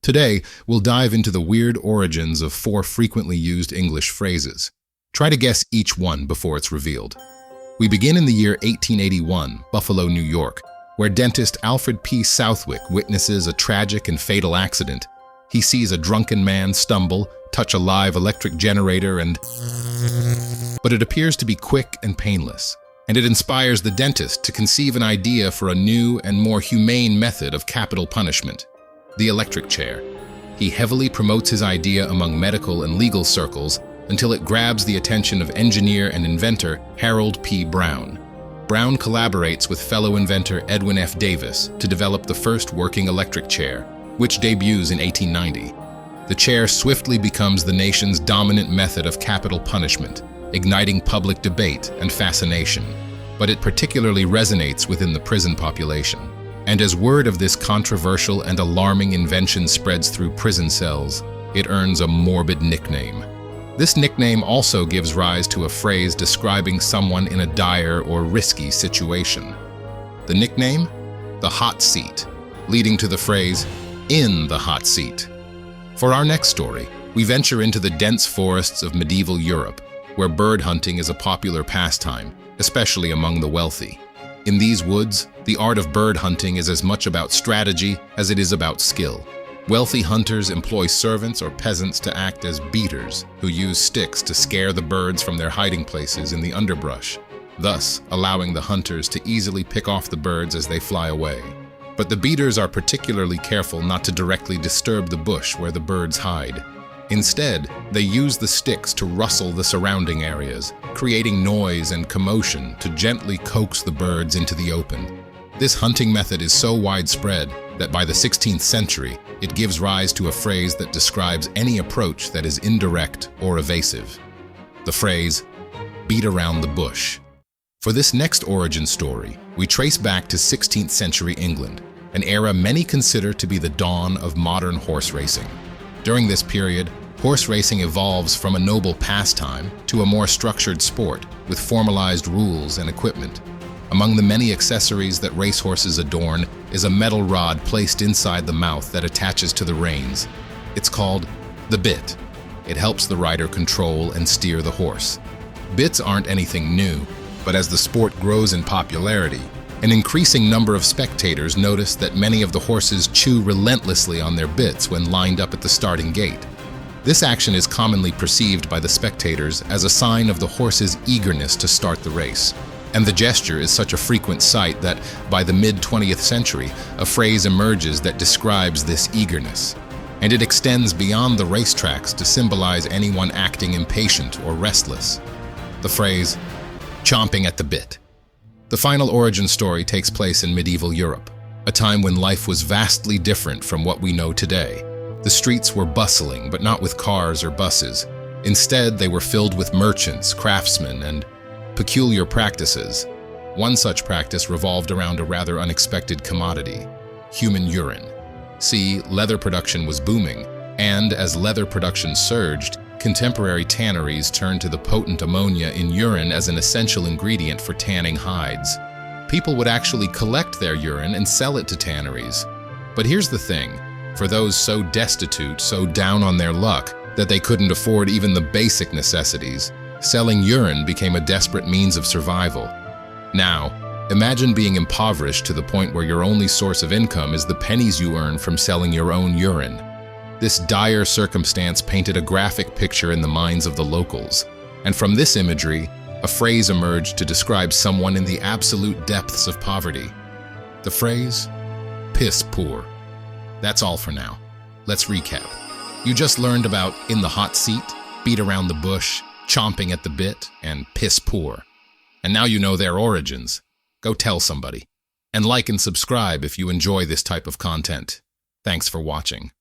Today, we'll dive into the weird origins of 4 frequently used English phrases. Try to guess each one before it's revealed. We begin in the year 1881, Buffalo, New York, where dentist Alfred P. Southwick witnesses a tragic and fatal accident. He sees a drunken man stumble, touch a live electric generator, but it appears to be quick and painless. And it inspires the dentist to conceive an idea for a new and more humane method of capital punishment: the electric chair. He heavily promotes his idea among medical and legal circles until it grabs the attention of engineer and inventor Harold P. Brown. Brown collaborates with fellow inventor Edwin F. Davis to develop the first working electric chair, which debuts in 1890. The chair swiftly becomes the nation's dominant method of capital punishment, igniting public debate and fascination. But it particularly resonates within the prison population. And as word of this controversial and alarming invention spreads through prison cells, it earns a morbid nickname. This nickname also gives rise to a phrase describing someone in a dire or risky situation. The nickname? The hot seat, leading to the phrase, "in the hot seat." For our next story, we venture into the dense forests of medieval Europe, where bird hunting is a popular pastime, especially among the wealthy. In these woods, the art of bird hunting is as much about strategy as it is about skill. Wealthy hunters employ servants or peasants to act as beaters, who use sticks to scare the birds from their hiding places in the underbrush, thus allowing the hunters to easily pick off the birds as they fly away. But the beaters are particularly careful not to directly disturb the bush where the birds hide. Instead, they use the sticks to rustle the surrounding areas, creating noise and commotion to gently coax the birds into the open. This hunting method is so widespread that by the 16th century, it gives rise to a phrase that describes any approach that is indirect or evasive. The phrase, "beat around the bush." For this next origin story, we trace back to 16th century England, an era many consider to be the dawn of modern horse racing. During this period, horse racing evolves from a noble pastime to a more structured sport with formalized rules and equipment. Among the many accessories that racehorses adorn is a metal rod placed inside the mouth that attaches to the reins. It's called the bit. It helps the rider control and steer the horse. Bits aren't anything new, but as the sport grows in popularity, an increasing number of spectators notice that many of the horses chew relentlessly on their bits when lined up at the starting gate. This action is commonly perceived by the spectators as a sign of the horse's eagerness to start the race. And the gesture is such a frequent sight that, by the mid-20th century, a phrase emerges that describes this eagerness. And it extends beyond the racetracks to symbolize anyone acting impatient or restless. The phrase, "chomping at the bit." The final origin story takes place in medieval Europe, a time when life was vastly different from what we know today. The streets were bustling, but not with cars or buses. Instead, they were filled with merchants, craftsmen, and peculiar practices. One such practice revolved around a rather unexpected commodity: human urine. See, leather production was booming, and as leather production surged, contemporary tanneries turned to the potent ammonia in urine as an essential ingredient for tanning hides. People would actually collect their urine and sell it to tanneries. But here's the thing: for those so destitute, so down on their luck, that they couldn't afford even the basic necessities, selling urine became a desperate means of survival. Now, imagine being impoverished to the point where your only source of income is the pennies you earn from selling your own urine. This dire circumstance painted a graphic picture in the minds of the locals, and from this imagery, a phrase emerged to describe someone in the absolute depths of poverty. The phrase, "piss poor." That's all for now. Let's recap. You just learned about "in the hot seat," "beat around the bush," "chomping at the bit," and "piss poor." And now you know their origins. Go tell somebody. And like and subscribe if you enjoy this type of content. Thanks for watching.